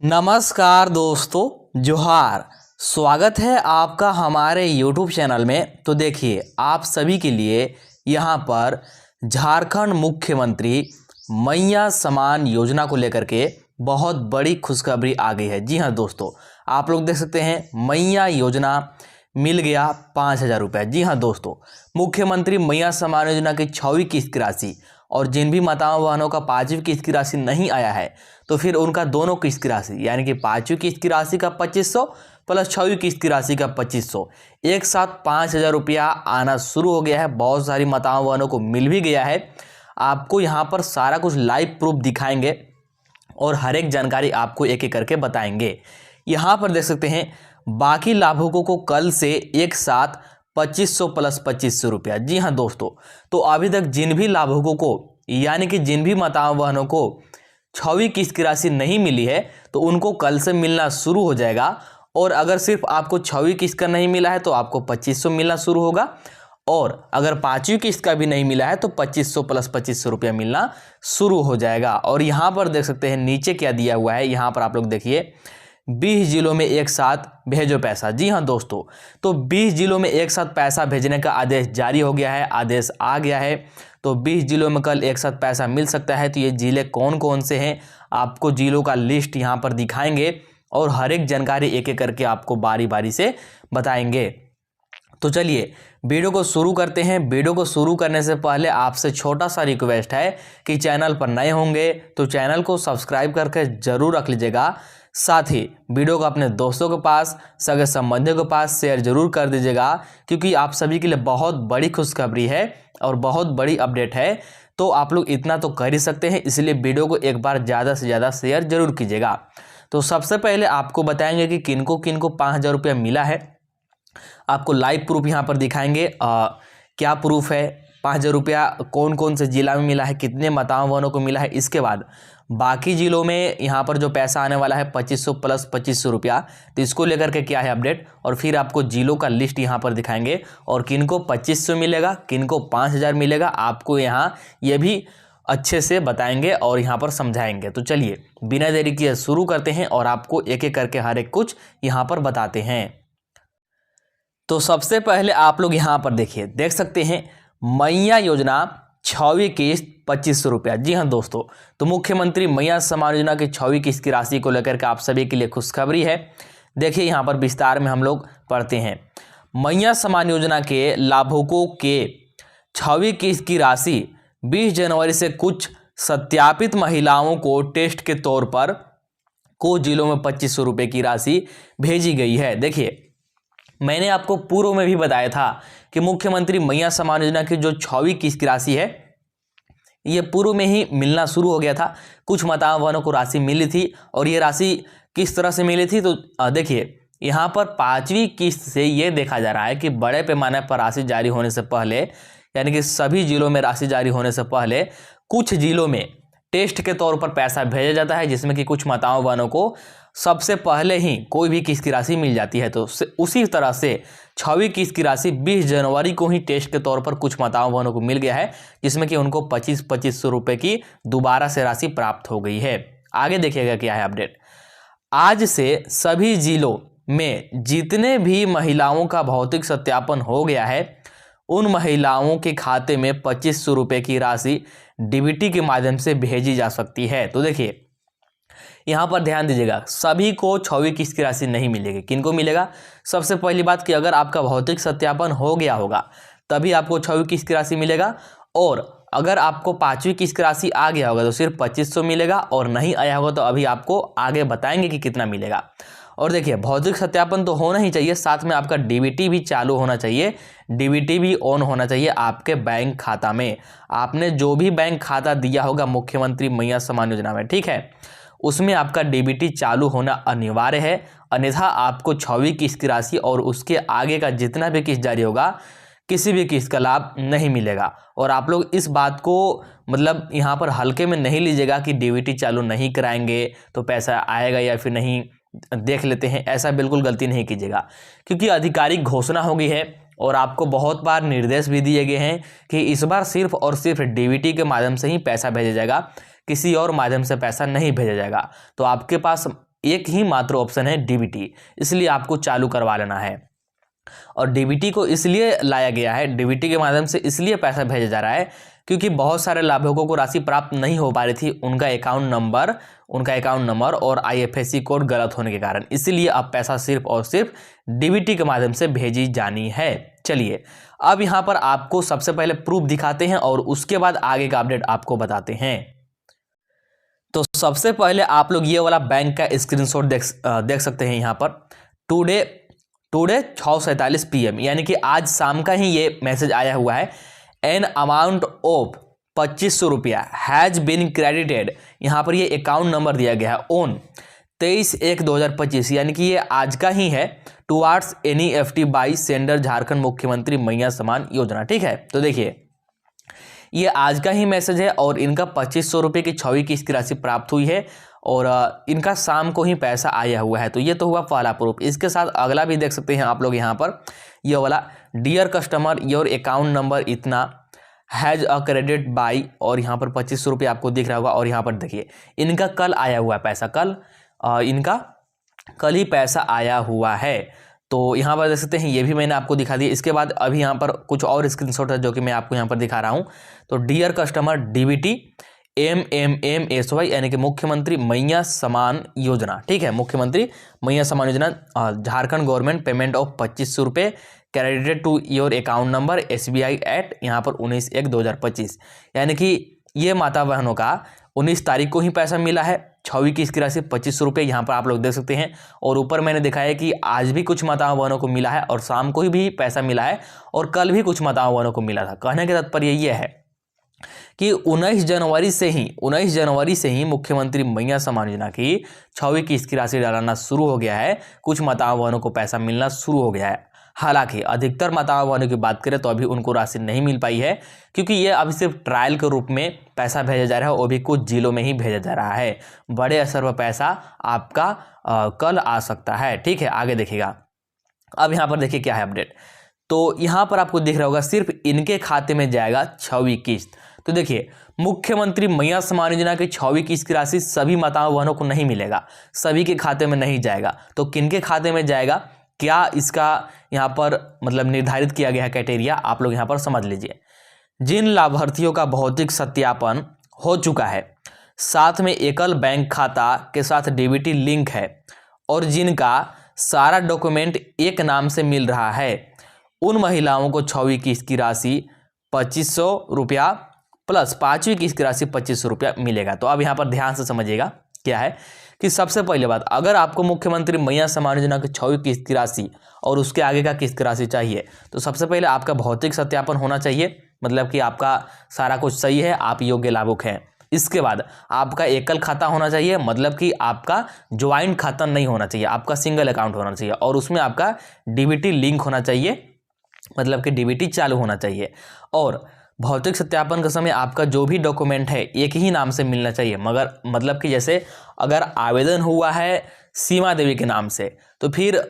नमस्कार दोस्तों, जोहार। स्वागत है आपका हमारे YouTube चैनल में। तो देखिए, आप सभी के लिए यहाँ पर झारखंड मुख्यमंत्री मैया समान योजना को लेकर के बहुत बड़ी खुशखबरी आ गई है। जी हाँ दोस्तों, आप लोग देख सकते हैं मैया योजना मिल गया 5,000 रुपये। जी हाँ दोस्तों, मुख्यमंत्री मैया समान योजना की 6वीं किस्त की राशि और जिन भी माताओं बहनों का 5वीं किस्त की राशि नहीं आया है तो फिर उनका दोनों किस्त की राशि यानी कि 5वीं किस्त की राशि का 2500 प्लस 6वीं किस्त की राशि का 2500 एक साथ 5,000 रुपया आना शुरू हो गया है। बहुत सारी माताओं बहनों को मिल भी गया है। आपको यहाँ पर सारा कुछ लाइव प्रूफ दिखाएंगे और हर एक जानकारी आपको एक एक करके बताएंगे। यहाँ पर देख सकते हैं बाकी लाभुकों को कल से एक साथ 2500 प्लस 2500 रुपया। जी हाँ दोस्तों, तो अभी तक जिन भी लाभुकों को यानी कि जिन भी माताओं बहनों को 6वीं किस्त की राशि नहीं मिली है तो उनको कल से मिलना शुरू हो जाएगा। और अगर सिर्फ आपको 6वीं किस्त का नहीं मिला है तो आपको 2500 मिलना शुरू होगा, और अगर 5वीं किस्त का भी नहीं मिला है तो 2500 प्लस 2500 रुपया मिलना शुरू हो जाएगा। और यहाँ पर देख सकते हैं नीचे क्या दिया हुआ है। यहाँ पर आप लोग देखिए 20 जिलों में एक साथ भेजो पैसा। जी हाँ दोस्तों, तो 20 जिलों में एक साथ पैसा भेजने का आदेश जारी हो गया है, आदेश आ गया है। तो 20 जिलों में कल एक साथ पैसा मिल सकता है। तो ये जिले कौन कौन से हैं, आपको जिलों का लिस्ट यहाँ पर दिखाएंगे और हर एक जानकारी एक एक करके आपको बारी बारी से बताएंगे। तो चलिए वीडियो को शुरू करते हैं। वीडियो को शुरू करने से पहले आपसे छोटा सा रिक्वेस्ट है कि चैनल पर नए होंगे तो चैनल को सब्सक्राइब करके जरूर रख लीजिएगा। साथ ही वीडियो को अपने दोस्तों के पास, सगे संबंधियों के पास शेयर जरूर कर दीजिएगा, क्योंकि आप सभी के लिए बहुत बड़ी खुशखबरी है और बहुत बड़ी अपडेट है। तो आप लोग इतना तो कर ही सकते हैं, इसलिए वीडियो को एक बार ज़्यादा से ज़्यादा शेयर जरूर कीजिएगा। तो सबसे पहले आपको बताएंगे कि किनको किनको 5,000 रुपया मिला है। आपको लाइव प्रूफ यहाँ पर दिखाएंगे। क्या प्रूफ है, 5,000 रुपया कौन कौन से जिला में मिला है, कितने माताओं बहनों को मिला है। इसके बाद बाकी जिलों में यहाँ पर जो पैसा आने वाला है 2500 प्लस 2500 रुपया, तो इसको लेकर के क्या है अपडेट। और फिर आपको जिलों का लिस्ट यहाँ पर दिखाएंगे और किनको 2500 मिलेगा, किनको 5,000 मिलेगा, आपको यहाँ ये भी अच्छे से बताएंगे और यहाँ पर समझाएंगे। तो चलिए बिना देरी किए शुरू करते हैं और आपको एक एक करके हर एक कुछ यहाँ पर बताते हैं। तो सबसे पहले आप लोग यहाँ पर देखिए, देख सकते हैं मैया योजना 6वीं किस्त 2500 रुपया। जी हाँ दोस्तों, तो मुख्यमंत्री मैया समान योजना की 6वीं किस्त की राशि को लेकर के आप सभी के लिए खुशखबरी है। देखिए यहाँ पर विस्तार में हम लोग पढ़ते हैं। मैया समान योजना के लाभुकों के 6वीं किस्त की राशि 20 जनवरी से कुछ सत्यापित महिलाओं को टेस्ट के तौर पर कुछ जिलों में 2500 रुपये की राशि भेजी गई है। देखिए मैंने आपको पूर्व में भी बताया था कि मुख्यमंत्री मैया समान योजना की जो 6वीं किस्त की राशि है ये पूर्व में ही मिलना शुरू हो गया था। कुछ माताओं बहनों को राशि मिली थी और ये राशि किस तरह से मिली थी, तो देखिए यहाँ पर 5वीं किस्त से ये देखा जा रहा है कि बड़े पैमाने पर राशि जारी होने से पहले, यानी कि सभी जिलों में राशि जारी होने से पहले कुछ जिलों में टेस्ट के तौर पर पैसा भेजा जाता है, जिसमें कि कुछ माताओं बहनों को सबसे पहले ही कोई भी किस्त की राशि मिल जाती है। तो उसी तरह से 6वीं किस्त की राशि 20 जनवरी को ही टेस्ट के तौर पर कुछ माताओं बहनों को मिल गया है, जिसमें कि उनको 2500 रुपये की दोबारा से राशि प्राप्त हो गई है। आगे देखिएगा क्या है अपडेट। आज से सभी जिलों में जितने भी महिलाओं का भौतिक सत्यापन हो गया है उन महिलाओं के खाते में 2500 रुपये की राशि डीबीटी के माध्यम से भेजी जा सकती है। तो देखिए यहाँ पर ध्यान दीजिएगा, सभी को 6वीं किस्त की राशि नहीं मिलेगी। किनको मिलेगा, सबसे पहली बात कि अगर आपका भौतिक सत्यापन हो गया होगा तभी आपको 6वीं किस्त की राशि मिलेगा, और अगर आपको 5वीं किस्त की राशि आ गया होगा तो सिर्फ 2500 मिलेगा, और नहीं आया होगा तो अभी आपको आगे बताएंगे कि कितना मिलेगा। और देखिए भौतिक सत्यापन तो होना ही चाहिए, साथ में आपका डीबीटी भी चालू होना चाहिए, डीबीटी भी ऑन होना चाहिए आपके बैंक खाता में। आपने जो भी बैंक खाता दिया होगा मुख्यमंत्री मैया समान योजना में, ठीक है, उसमें आपका डीबीटी चालू होना अनिवार्य है, अन्यथा आपको 6वीं किस्त की राशि और उसके आगे का जितना भी किस्त जारी होगा किसी भी किस्त का लाभ नहीं मिलेगा। और आप लोग इस बात को मतलब यहाँ पर हल्के में नहीं लीजिएगा कि डीबीटी चालू नहीं कराएंगे तो पैसा आएगा या फिर नहीं, देख लेते हैं, ऐसा बिल्कुल गलती नहीं कीजिएगा, क्योंकि आधिकारिक घोषणा हो गई है और आपको बहुत बार निर्देश भी दिए गए हैं कि इस बार सिर्फ और सिर्फ डीबीटी के माध्यम से ही पैसा भेजा जाएगा, किसी और माध्यम से पैसा नहीं भेजा जाएगा। तो आपके पास एक ही मात्र ऑप्शन है डीबीटी, इसलिए आपको चालू करवा लेना है। और डीबीटी को इसलिए लाया गया है, डीबीटी के माध्यम से इसलिए पैसा भेजा जा रहा है क्योंकि बहुत सारे लाभुकों को राशि प्राप्त नहीं हो पा रही थी, उनका अकाउंट नंबर और आईएफएससी कोड गलत होने के कारण, इसीलिए अब पैसा सिर्फ और सिर्फ डीबीटी के माध्यम से भेजी जानी है। चलिए अब यहाँ पर आपको सबसे पहले प्रूफ दिखाते हैं और उसके बाद आगे का अपडेट आपको बताते हैं। तो सबसे पहले आप लोग ये वाला बैंक का स्क्रीनशॉट देख सकते हैं यहाँ पर। टुडे 6:47 PM यानी कि आज शाम का ही ये मैसेज आया हुआ है। एन अमाउंट ऑफ 2500 रुपया हैज बीन क्रेडिटेड, यहाँ पर ये अकाउंट नंबर दिया गया है ऑन 23/1/2025 यानी कि ये आज का ही है, towards NEFT by sender Jharkhand मुख्यमंत्री मैया सम्मान योजना। ठीक है, तो देखिए ये आज का ही मैसेज है और इनका 2500 रुपये की 6वीं किस्त की राशि प्राप्त हुई है और इनका शाम को ही पैसा आया हुआ है। तो ये तो हुआ पहला प्रूफ। इसके साथ अगला भी देख सकते हैं आप लोग यहाँ पर, ये वाला dear customer your account number इतना हैज अ क्रेडिट बाई, और यहाँ पर 2500 रुपये आपको दिख रहा होगा। और यहाँ पर देखिए इनका कल आया हुआ है पैसा, इनका कल ही पैसा आया हुआ है। तो यहाँ पर देख सकते हैं, ये भी मैंने आपको दिखा दिया। इसके बाद अभी यहाँ पर कुछ और स्क्रीनशॉट है जो कि मैं आपको यहाँ पर दिखा रहा हूँ। तो डियर कस्टमर डीबीटी MMMSY यानी कि मुख्यमंत्री मैया सम्मान योजना। ठीक है, मुख्यमंत्री मैया Samman Yojana, Jharkhand government payment of 2500 रुपये credited to your account number SBI at यहाँ पर 19/1/2025 यानी कि ये माता बहनों का 19 तारीख को ही पैसा मिला है। 6वीं किस्त की राशि 2500 रुपये यहाँ पर आप लोग देख सकते हैं। और ऊपर मैंने दिखाया है कि आज भी कुछ माताओं बहनों को मिला है और शाम को भी पैसा मिला है और कल भी कुछ माताओं बहनों को मिला था। कहने का तात्पर्य ये है कि 19 जनवरी से ही मुख्यमंत्री मैया सम्मान योजना की 6वीं किस्त की राशि डालना शुरू हो गया है। कुछ माताओं बहनों को पैसा मिलना शुरू हो गया है। हालांकि अधिकतर माताओं बहनों की बात करें तो अभी उनको राशि नहीं मिल पाई है क्योंकि ये अभी सिर्फ ट्रायल के रूप में पैसा भेजा जा रहा है, वो भी कुछ जिलों में ही भेजा जा रहा है। बड़े असर पर पैसा आपका कल आ सकता है। ठीक है, आगे देखिएगा। अब यहाँ पर देखिए क्या है अपडेट। तो यहाँ पर आपको दिख रहा होगा सिर्फ इनके खाते में जाएगा 6वीं किस्त। तो देखिए मुख्यमंत्री मैया सम्मान योजना की 6वीं किस्त की राशि सभी माताओं बहनों को नहीं मिलेगा, सभी के खाते में नहीं जाएगा। तो किनके खाते में जाएगा, क्या इसका यहाँ पर मतलब निर्धारित किया गया है क्राइटेरिया, आप लोग यहाँ पर समझ लीजिए। जिन लाभार्थियों का भौतिक सत्यापन हो चुका है, साथ में एकल बैंक खाता के साथ डीबीटी लिंक है और जिनका सारा डॉक्यूमेंट एक नाम से मिल रहा है, उन महिलाओं को 6वीं किस्त की राशि 2500 रुपया प्लस 5वीं किस्त की राशि 2500 रुपया मिलेगा। तो अब यहाँ पर ध्यान से समझिएगा क्या है कि सबसे पहले बात, अगर आपको मुख्यमंत्री मैया सम्मान योजना की 6वीं किस्त की राशि और उसके आगे का किस्त की राशि चाहिए तो सबसे पहले आपका भौतिक सत्यापन होना चाहिए, मतलब कि आपका सारा कुछ सही है, आप योग्य लाभुक हैं। इसके बाद आपका एकल खाता होना चाहिए, मतलब कि आपका ज्वाइंट खाता नहीं होना चाहिए, आपका सिंगल अकाउंट होना चाहिए और उसमें आपका डीबीटी लिंक होना चाहिए, मतलब कि डीबीटी चालू होना चाहिए। और भौतिक सत्यापन के समय आपका जो भी डॉक्यूमेंट है एक ही नाम से मिलना चाहिए, मगर मतलब कि जैसे अगर आवेदन हुआ है सीमा देवी के नाम से तो फिर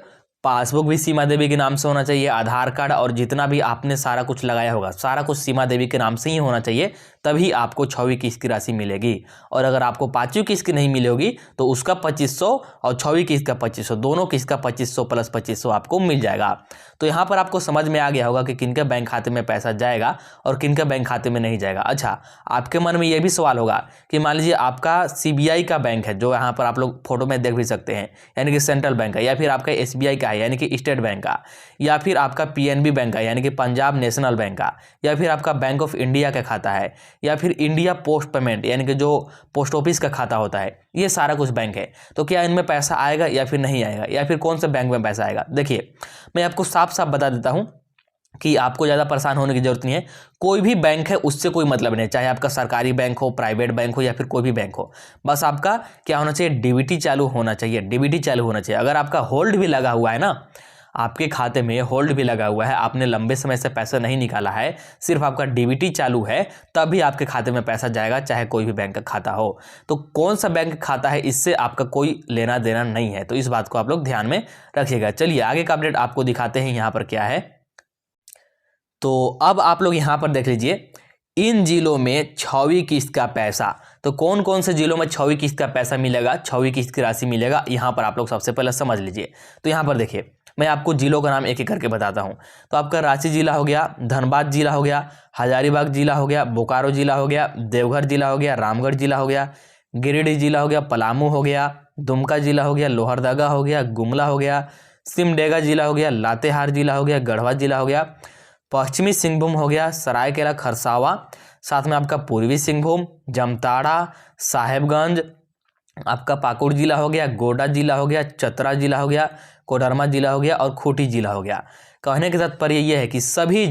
पासबुक भी सीमा देवी के नाम से होना चाहिए, आधार कार्ड और जितना भी आपने सारा कुछ लगाया होगा सारा कुछ सीमा देवी के नाम से ही होना चाहिए, तभी आपको 6वीं किस्त की राशि मिलेगी। और अगर आपको 5वीं किस्त की नहीं मिलेगी तो उसका 2500 और 6वीं किस्त का 2500, दोनों किस्त का 2500 प्लस 2500 आपको मिल जाएगा। तो यहाँ पर आपको समझ में आ गया होगा कि किनके बैंक खाते में पैसा जाएगा और किनके बैंक खाते में नहीं जाएगा। अच्छा, आपके मन में ये भी सवाल होगा कि मान लीजिए आपका CBI का बैंक है, जो यहाँ पर आप लोग फोटो में देख भी सकते हैं, यानी कि सेंट्रल बैंक का, या फिर आपका SBI का है यानी कि स्टेट बैंक का, या फिर आपका PNB बैंक का यानी कि पंजाब नेशनल बैंक का, या फिर आपका बैंक ऑफ इंडिया का खाता है, या फिर इंडिया पोस्ट पेमेंट यानी कि जो पोस्ट ऑफिस का खाता होता है, ये सारा कुछ बैंक है। तो क्या इनमें पैसा आएगा या फिर नहीं आएगा, या फिर कौन से बैंक में पैसा आएगा? देखिए मैं आपको साफ साफ बता देता हूं कि आपको ज़्यादा परेशान होने की जरूरत नहीं है। कोई भी बैंक है उससे कोई मतलब नहीं, चाहे आपका सरकारी बैंक हो, प्राइवेट बैंक हो या फिर कोई भी बैंक हो, बस आपका क्या होना चाहिए, डीबीटी चालू होना चाहिए, डीबीटी चालू होना चाहिए। अगर आपका होल्ड भी लगा हुआ है ना, आपके खाते में होल्ड भी लगा हुआ है, आपने लंबे समय से पैसा नहीं निकाला है, सिर्फ आपका डीबीटी चालू है, तभी आपके खाते में पैसा जाएगा, चाहे कोई भी बैंक का खाता हो। तो कौन सा बैंक खाता है इससे आपका कोई लेना देना नहीं है, तो इस बात को आप लोग ध्यान में रखिएगा। चलिए आगे का अपडेट आपको दिखाते हैं यहाँ पर क्या है। तो अब आप लोग यहाँ पर देख लीजिए, इन जिलों में 6वीं किस्त का पैसा तो कौन कौन से जिलों में 6वीं किस्त का पैसा मिलेगा, 6वीं किस्त की राशि मिलेगा, यहाँ पर आप लोग सबसे पहले समझ लीजिए। तो यहाँ पर देखिए मैं आपको जिलों का नाम एक एक करके बताता हूँ। तो आपका रांची जिला हो गया, धनबाद जिला हो गया, हजारीबाग जिला हो गया, बोकारो जिला हो गया, देवघर जिला हो गया, रामगढ़ जिला हो गया, गिरिडीह जिला हो गया, पलामू हो गया, दुमका जिला हो गया, लोहरदगा हो गया, गुमला हो गया, सिमडेगा जिला हो गया, लातेहार जिला हो गया, गढ़वा जिला हो गया, पश्चिमी सिंहभूम हो गया, सरायकेला खरसावा, साथ में आपका पूर्वी सिंहभूम, जामताड़ा, साहेबगंज, आपका पाकुड़ जिला हो गया, गोड्डा जिला हो गया, चतरा जिला हो गया, कोडरमा जिला हो गया और खूंटी जिला हो गया। कहने के तात्पर्य यह है कि सभी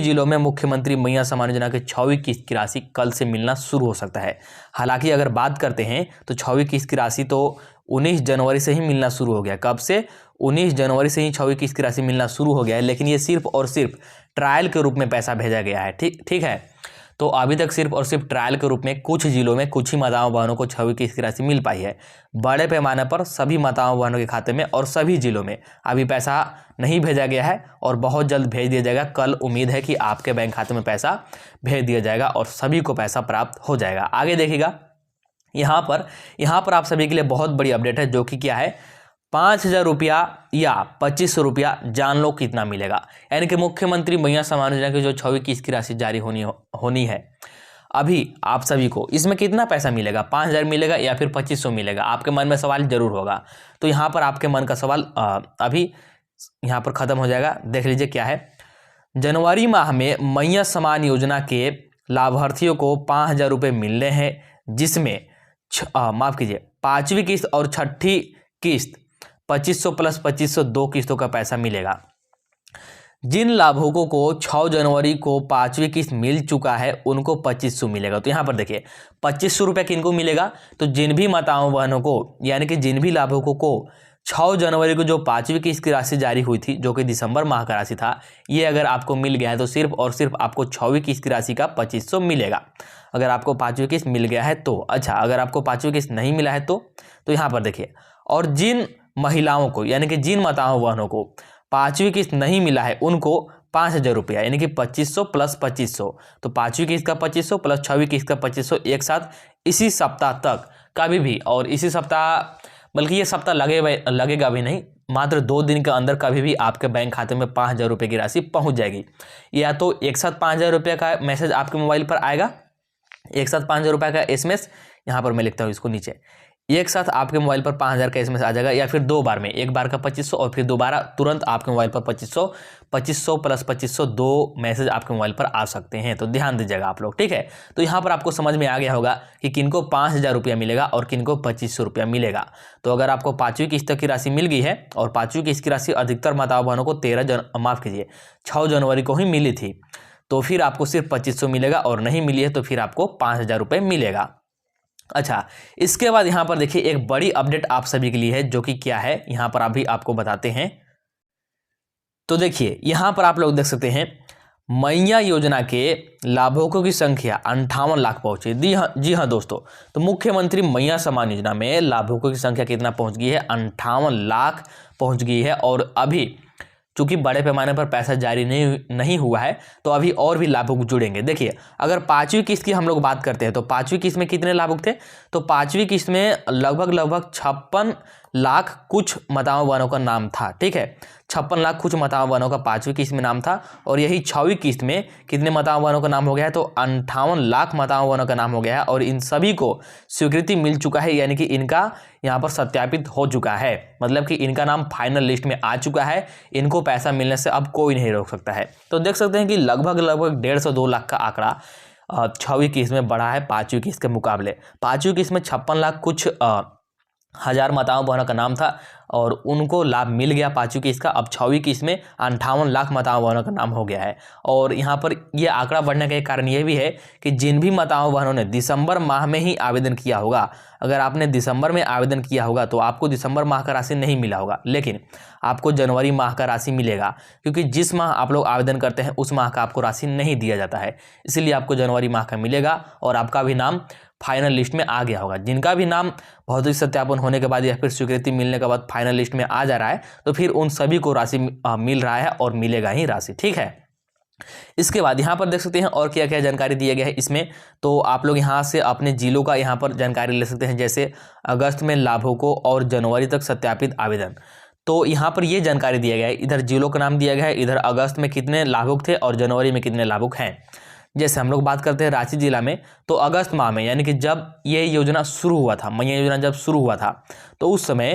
जिलों में मुख्यमंत्री मैया सम्मान योजना के 6वीं किस्त की राशि कल से मिलना शुरू हो सकता है। हालांकि अगर बात करते हैं तो 6वीं किस्त की राशि तो 19 जनवरी से ही मिलना शुरू हो गया। कब से? 19 जनवरी से ही 6वीं किस्त की राशि मिलना शुरू हो गया है, लेकिन ये सिर्फ और सिर्फ ट्रायल के रूप में पैसा भेजा गया है। ठीक है। तो अभी तक सिर्फ और सिर्फ ट्रायल के रूप में कुछ जिलों में कुछ ही माताओं बहनों को 6वीं किस्त की राशि मिल पाई है। बड़े पैमाने पर सभी माताओं बहनों के खाते में और सभी जिलों में अभी पैसा नहीं भेजा गया है और बहुत जल्द भेज दिया जाएगा। कल उम्मीद है कि आपके बैंक खाते में पैसा भेज दिया जाएगा और सभी को पैसा प्राप्त हो जाएगा। आगे देखिएगा, यहाँ पर आप सभी के लिए बहुत बड़ी अपडेट है, जो कि क्या है, 5,000 रुपया या 2500 रुपया जान लो कितना मिलेगा। यानी कि मुख्यमंत्री मैया सम्मान योजना की जो 6वीं किस्त की राशि जारी होनी है, अभी आप सभी को इसमें कितना पैसा मिलेगा, 5,000 मिलेगा या फिर 2500 मिलेगा? आपके मन में सवाल जरूर होगा। तो यहाँ पर आपके मन का सवाल अभी यहाँ पर खत्म हो जाएगा। देख लीजिए क्या है। जनवरी माह में मैया सम्मान योजना के लाभार्थियों को 5,000 रुपये मिलने हैं, जिसमें माफ कीजिए 5वीं किस्त और 6ठी किस्त 2500 प्लस 2500 2 किस्तों का पैसा मिलेगा। जिन लाभुकों को 6 जनवरी को 5वीं किस्त मिल चुका है उनको 2500 मिलेगा। तो यहाँ पर देखिए 2500 रुपये किनको मिलेगा? तो जिन भी माताओं बहनों को, यानी कि जिन भी लाभुकों को 6 जनवरी को जो 5वीं किस्त की राशि जारी हुई थी, जो कि दिसंबर माह का राशि था, ये अगर आपको मिल गया है तो सिर्फ और सिर्फ आपको 6वीं किस्त की राशि का 2500 मिलेगा। अगर आपको 5वीं किस्त मिल गया है तो अच्छा, अगर आपको 5वीं किस्त नहीं मिला है तो यहाँ पर देखिए, और जिन महिलाओं को, यानी कि जिन माताओं बहनों को 5वीं किस्त नहीं मिला है उनको 5,000 रुपया, यानी कि 2500 प्लस 2500। तो 5वीं किस्त का 2500 प्लस 6वीं किस्त का 2500 एक साथ इसी सप्ताह तक कभी भी, और इसी सप्ताह, बल्कि ये सप्ताह लगेगा भी नहीं, मात्र 2 दिन के अंदर कभी भी आपके बैंक खाते में 5,000 रुपये की राशि पहुंच जाएगी। या तो एक साथ 5,000 रुपये का मैसेज आपके मोबाइल पर आएगा, एक साथ 5,000 रुपये का SMS, यहाँ पर मैं लिखता हूँ इसको नीचे, एक साथ आपके मोबाइल पर 5,000 का SMS आ जाएगा, या फिर 2 बार में, एक बार का 2500 और फिर दोबारा तुरंत आपके मोबाइल पर 2500 प्लस 2500 2 मैसेज आपके मोबाइल पर आ सकते हैं। तो ध्यान दीजिएगा आप लोग, ठीक है। तो यहाँ पर आपको समझ में आ गया होगा कि किनको 5,000 रुपया मिलेगा और किनको 2500 रुपया मिलेगा। तो अगर आपको 5वीं किस्त की राशि मिल गई है, और 5वीं किस्त की राशि अधिकतर माताओं बहनों को 6 जनवरी को ही मिली थी, तो फिर आपको सिर्फ 2500 मिलेगा, और नहीं मिली है तो फिर आपको 5,000 रुपये मिलेगा। अच्छा, इसके बाद यहाँ पर देखिए एक बड़ी अपडेट आप सभी के लिए है, जो कि क्या है, यहाँ पर अभी आपको बताते हैं। तो देखिए यहाँ पर आप लोग देख सकते हैं, मैया योजना के लाभुकों की संख्या 58 लाख पहुंची। जी हाँ दोस्तों, तो मुख्यमंत्री मैया सम्मान योजना में लाभुकों की संख्या कितना पहुंच गई है? 58 लाख पहुंच गई है। और अभी चूंकि बड़े पैमाने पर पैसा जारी नहीं हुआ है, तो अभी और भी लाभुक जुड़ेंगे। देखिए, अगर 5वीं किस्त की हम लोग बात करते हैं तो 5वीं किस्त में कितने लाभुक थे? तो 5वीं किस्त में लगभग 56 लाख कुछ माताओं बहनों का नाम था, ठीक है। 56 लाख कुछ माताओं बहनों का 5वीं किस्त में नाम था, और यही 6वीं किस्त में कितने माताओं बहनों का नाम हो गया है? तो 58 लाख माताओं बहनों का नाम हो गया है, और इन सभी को स्वीकृति मिल चुका है, यानी कि इनका यहाँ पर सत्यापित हो चुका है, मतलब कि इनका नाम फाइनल लिस्ट में आ चुका है। इनको पैसा मिलने से अब कोई नहीं रोक सकता है। तो देख सकते हैं कि लगभग 1.5 से 2 लाख का आंकड़ा 6वीं किस्त में बढ़ा है 5वीं किस्त के मुकाबले। 5वीं किस्त में 56 लाख कुछ हजार माताओं बहनों का नाम था, और उनको लाभ मिल गया 5वीं किस्त का। अब 6वीं किस्त में 58 लाख माताओं बहनों का नाम हो गया है। और यहाँ पर यह आंकड़ा बढ़ने का एक कारण यह भी है कि जिन भी माताओं बहनों ने दिसंबर माह में ही आवेदन किया होगा, अगर आपने दिसंबर में आवेदन किया होगा तो आपको दिसंबर माह का राशि नहीं मिला होगा, लेकिन आपको जनवरी माह का राशि मिलेगा, क्योंकि जिस माह आप लोग आवेदन करते हैं उस माह का आपको राशि नहीं दिया जाता है, इसलिए आपको जनवरी माह का मिलेगा, और आपका भी नाम फाइनल लिस्ट में आ गया होगा। जिनका भी नाम भौतिक सत्यापन होने के बाद या फिर स्वीकृति मिलने के बाद फाइनल लिस्ट में आ जा रहा है, तो फिर उन सभी को राशि मिल रहा है और मिलेगा ही राशि, ठीक है। इसके बाद यहाँ पर देख सकते हैं और क्या क्या जानकारी दिया गया है इसमें। तो आप लोग यहाँ से अपने जिलों का यहाँ पर जानकारी ले सकते हैं, जैसे अगस्त में लाभुकों और जनवरी तक सत्यापित आवेदन। तो यहाँ पर ये जानकारी दिया गया है, इधर जिलों का नाम दिया गया है, इधर अगस्त में कितने लाभुक थे और जनवरी में कितने लाभुक हैं। जैसे हम लोग बात करते हैं रांची जिला में, तो अगस्त माह में यानी कि जब ये योजना शुरू हुआ था, मैया योजना जब शुरू हुआ था, तो उस समय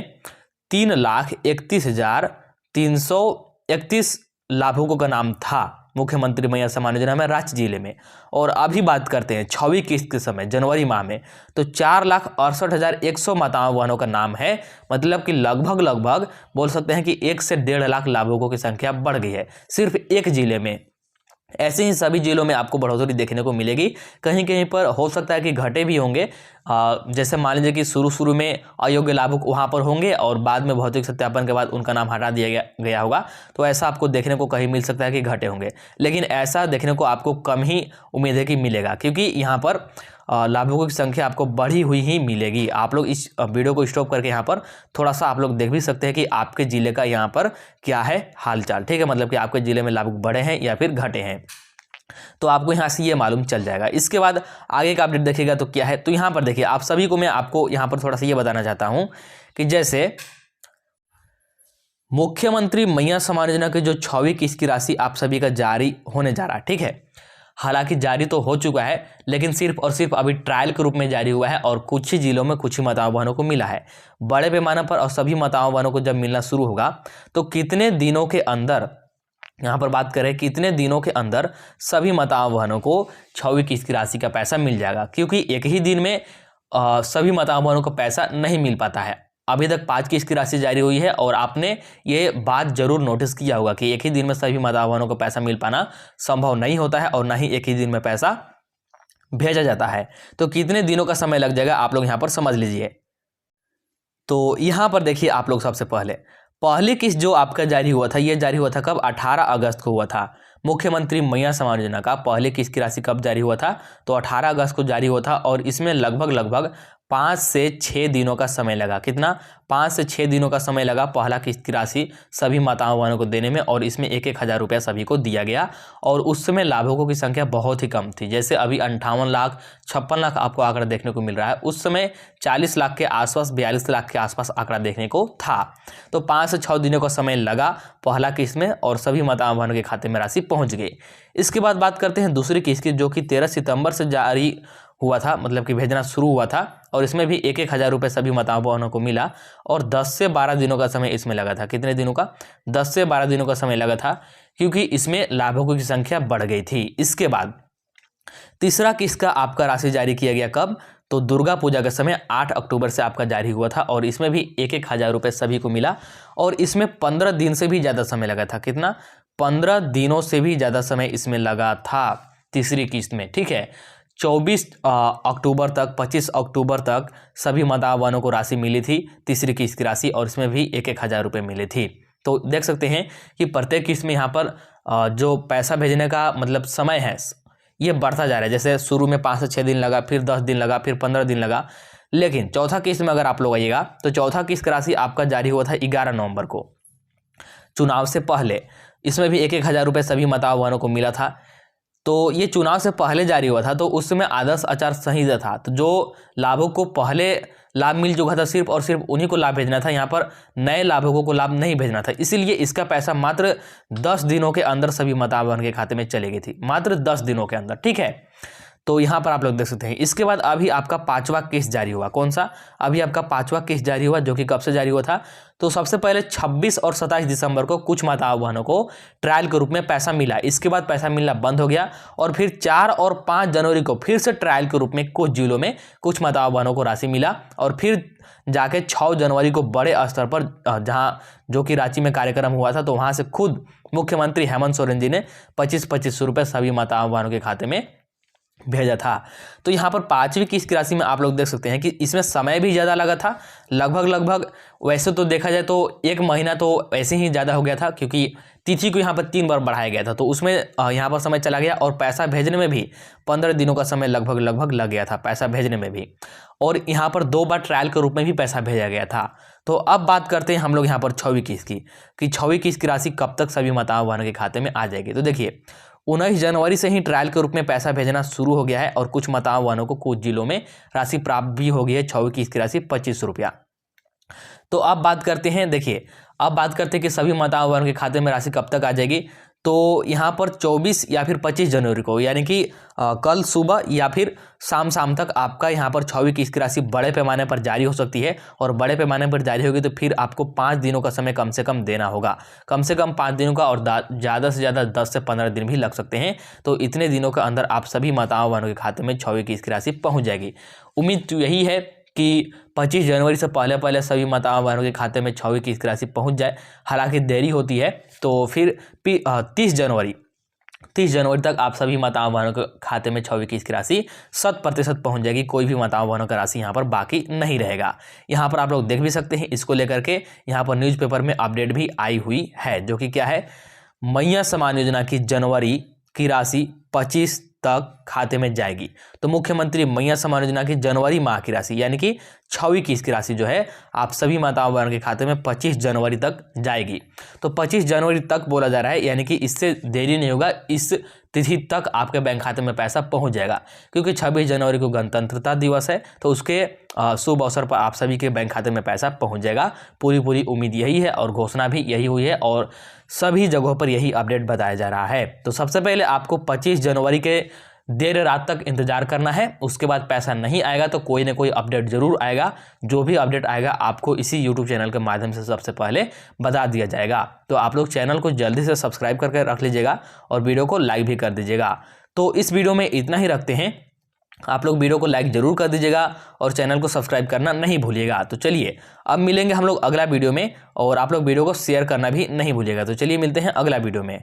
3,31,331 लाभुकों का नाम था मुख्यमंत्री मैया सम्मान योजना में रांची जिले में। और अभी बात करते हैं 6वीं किस्त के समय जनवरी माह में, तो 4,68,100 माताओं बहनों का नाम है। मतलब कि लगभग बोल सकते हैं कि 1 से 1.5 लाख लाभुकों की संख्या बढ़ गई है सिर्फ एक जिले में। ऐसे ही सभी जिलों में आपको बढ़ोतरी देखने को मिलेगी। कहीं कहीं पर हो सकता है कि घटे भी होंगे, जैसे मान लीजिए कि शुरू में अयोग्य लाभुक वहाँ पर होंगे और बाद में भौतिक सत्यापन के बाद उनका नाम हटा दिया गया होगा, तो ऐसा आपको देखने को कहीं मिल सकता है कि घटे होंगे। लेकिन ऐसा देखने को आपको कम ही उम्मीद है कि मिलेगा, क्योंकि यहाँ पर लाभुकों की संख्या आपको बढ़ी हुई ही मिलेगी। आप लोग इस वीडियो को स्टॉप करके यहाँ पर थोड़ा सा आप लोग देख भी सकते हैं कि आपके ज़िले का यहाँ पर क्या है हालचाल, ठीक है। मतलब कि आपके ज़िले में लाभुक बढ़े हैं या फिर घटे हैं, तो आपको यहाँ से ये मालूम चल जाएगा। इसके बाद आगे का अपडेट देखिएगा तो क्या है, तो यहाँ पर देखिए आप सभी को मैं आपको यहाँ पर थोड़ा सा ये बताना चाहता हूँ कि जैसे मुख्यमंत्री मैया सम्मान योजना की जो 6वीं किस्त की राशि आप सभी का जारी होने जा रहा है, ठीक है। हालांकि जारी तो हो चुका है, लेकिन सिर्फ और सिर्फ अभी ट्रायल के रूप में जारी हुआ है और कुछ ही जिलों में कुछ ही माताओं बहनों को मिला है। बड़े पैमाने पर और सभी माताओं बहनों को जब मिलना शुरू होगा तो कितने दिनों के अंदर, यहाँ पर बात करें कितने दिनों के अंदर सभी माताओं बहनों को 6वीं किस्त की राशि का पैसा मिल जाएगा, क्योंकि एक ही दिन में सभी माताओं बहनों को पैसा नहीं मिल पाता है। अभी तक 5 किस्त की राशि जारी हुई है और आपने ये बात जरूर नोटिस किया होगा कि एक ही दिन में सभी माताओं बहनों को पैसा मिल पाना संभव नहीं होता है और ना ही एक ही दिन में पैसा भेजा जाता है। तो कितने दिनों का समय लग जाएगा आप लोग यहाँ पर समझ लीजिए। तो यहाँ पर देखिए आप लोग सबसे पहली किस्त जो आपका जारी हुआ था, ये जारी हुआ था कब? 18 अगस्त को हुआ था। मुख्यमंत्री मैया सम्मान योजना का पहली किस्त की राशि कब जारी हुआ था? तो 18 अगस्त को जारी हुआ था और इसमें लगभग 5 से 6 दिनों का समय लगा। कितना? 5 से 6 दिनों का समय लगा पहला किस्त की राशि सभी माताओं बहनों को देने में, और इसमें 1,000 रुपया सभी को दिया गया। और उस समय लाभुकों की संख्या बहुत ही कम थी, जैसे अभी 58 लाख 56 लाख आपको आंकड़ा देखने को मिल रहा है, उस समय 40 लाख के आसपास 42 लाख के आसपास आंकड़ा देखने को था। तो 5 से 6 दिनों का समय लगा पहला किस्त में और सभी माताओं बहनों के खाते में राशि पहुंच गई। इसके बाद बात करते हैं दूसरी किस्त की, जो कि 13 सितंबर से जारी हुआ था, मतलब कि भेजना शुरू हुआ था, और इसमें भी 1,000 रुपये सभी माताओं बहनों को मिला और 10 से 12 दिनों का समय इसमें लगा था। कितने दिनों का? 10 से 12 दिनों का समय लगा था, क्योंकि इसमें लाभुकों की संख्या बढ़ गई थी। इसके बाद तीसरा किस्त का आपका राशि जारी किया गया कब? तो दुर्गा पूजा के समय 8 अक्टूबर से आपका जारी हुआ था और इसमें भी 1,000 रुपये सभी को मिला और इसमें 15 दिन से भी ज़्यादा समय लगा था। कितना? 15 दिनों से भी ज़्यादा समय इसमें लगा था तीसरी किस्त में, ठीक है। 24 अक्टूबर तक 25 अक्टूबर तक सभी माताओं बहनों को राशि मिली थी तीसरी किस्त की राशि, और इसमें भी 1,000 रुपये मिले थी। तो देख सकते हैं कि प्रत्येक किस्त में यहाँ पर जो पैसा भेजने का मतलब समय है ये बढ़ता जा रहा है। जैसे शुरू में 5 से 6 दिन लगा, फिर 10 दिन लगा, फिर 15 दिन लगा, लेकिन चौथा किस्त में अगर आप लोग आइएगा तो चौथा किस्त की राशि आपका जारी हुआ था 11 नवंबर को, चुनाव से पहले। इसमें भी 1,000 रुपये सभी माताओं बहनों को मिला था। तो ये चुनाव से पहले जारी हुआ था, तो उस समय आदर्श आचार संहिता था, तो जो लाभुक को पहले लाभ मिल चुका था सिर्फ और सिर्फ उन्हीं को लाभ भेजना था, यहाँ पर नए लाभुकों को लाभ नहीं भेजना था। इसीलिए इसका पैसा मात्र 10 दिनों के अंदर सभी माताओं बहन के खाते में चली गई थी, मात्र 10 दिनों के अंदर, ठीक है। तो यहाँ पर आप लोग देख सकते हैं। इसके बाद अभी आपका 5वां किस्त जारी हुआ। कौन सा? अभी आपका 5वां किस्त जारी हुआ, जो कि कब से जारी हुआ था? तो सबसे पहले 26 और 27 दिसंबर को कुछ माताओं बहनों को ट्रायल के रूप में पैसा मिला। इसके बाद पैसा मिलना बंद हो गया और फिर 4 और 5 जनवरी को फिर से ट्रायल के रूप में कुछ जिलों में कुछ माताओं बहनों को राशि मिला और फिर जाके 6 जनवरी को बड़े स्तर पर जहाँ जो कि रांची में कार्यक्रम हुआ था, तो वहाँ से खुद मुख्यमंत्री हेमंत सोरेन जी ने 25-25 रुपये सभी माताओं बहनों के खाते में भेजा था। तो यहाँ पर 5वीं किस्त की राशि में आप लोग देख सकते हैं कि इसमें समय भी ज़्यादा लगा था, लगभग वैसे तो देखा जाए तो 1 महीना तो ऐसे ही ज़्यादा हो गया था, क्योंकि तिथि को यहाँ पर 3 बार बढ़ाया गया था, तो उसमें यहाँ पर समय चला गया और पैसा भेजने में भी 15 दिनों का समय लगभग लग गया था पैसा भेजने में भी, और यहाँ पर 2 बार ट्रायल के रूप में भी पैसा भेजा गया था। तो अब बात करते हैं हम लोग यहाँ पर 6वीं किस्त की, कि 6वीं किस्त की राशि कब तक सभी माताओं बहनों के खाते में आ जाएगी। तो देखिए 19 जनवरी से ही ट्रायल के रूप में पैसा भेजना शुरू हो गया है और कुछ मतदाता वाहनों को कुछ जिलों में राशि प्राप्त भी हो गई है। 6वीं किस्त की राशि 25 रुपया। तो अब बात करते हैं, देखिए अब बात करते हैं कि सभी मतदाता वाहनों के खाते में राशि कब तक आ जाएगी। तो यहाँ पर 24 या फिर 25 जनवरी को, यानी कि कल सुबह या फिर शाम तक आपका यहाँ पर 6वीं किस्त की राशि बड़े पैमाने पर जारी हो सकती है। और बड़े पैमाने पर जारी होगी तो फिर आपको 5 दिनों का समय कम से कम देना होगा, कम से कम 5 दिनों का, और ज़्यादा से ज़्यादा 10 से 15 दिन भी लग सकते हैं। तो इतने दिनों के अंदर आप सभी मतदाता वाहनों के खाते में 6वीं किस्त की राशि पहुँच जाएगी। उम्मीद तो यही है कि 25 जनवरी से पहले सभी मतदाता वाहनों के खाते में 6वीं किस्त की राशि पहुंच जाए। हालांकि देरी होती है तो फिर 30 जनवरी तक आप सभी मतदाता वाहनों के खाते में 6वीं किस्त की राशि 100% पहुंच जाएगी। कोई भी मतदाता वाहनों का राशि यहाँ पर बाकी नहीं रहेगा। यहाँ पर आप लोग देख भी सकते हैं, इसको लेकर के यहाँ पर न्यूज़पेपर में अपडेट भी आई हुई है, जो कि क्या है, मैया सम्मान योजना की जनवरी की राशि 25 तक खाते में जाएगी। तो मुख्यमंत्री मैया सम्मान योजना की जनवरी माह की राशि यानी कि 6वीं किस्त की राशि जो है आप सभी मतदाता वाहनों के खाते में 25 जनवरी तक जाएगी। तो 25 जनवरी तक बोला जा रहा है, यानी कि इससे देरी नहीं होगा, इस तिथि तक आपके बैंक खाते में पैसा पहुंच जाएगा। क्योंकि 26 जनवरी को गणतंत्रता दिवस है, तो उसके शुभ अवसर पर आप सभी के बैंक खाते में पैसा पहुंच जाएगा। पूरी उम्मीद यही है और घोषणा भी यही हुई है और सभी जगहों पर यही अपडेट बताया जा रहा है। तो सबसे पहले आपको 25 जनवरी के देर रात तक इंतजार करना है। उसके बाद पैसा नहीं आएगा तो कोई ना कोई अपडेट जरूर आएगा। जो भी अपडेट आएगा आपको इसी YouTube चैनल के माध्यम से सबसे पहले बता दिया जाएगा। तो आप लोग चैनल को जल्दी से सब्सक्राइब करके रख लीजिएगा और वीडियो को लाइक भी कर दीजिएगा। तो इस वीडियो में इतना ही रखते हैं। आप लोग वीडियो को लाइक जरूर कर दीजिएगा और चैनल को सब्सक्राइब करना नहीं भूलिएगा। तो चलिए अब मिलेंगे हम लोग अगला वीडियो में, और आप लोग वीडियो को शेयर करना भी नहीं भूलिएगा। तो चलिए मिलते हैं अगला वीडियो में।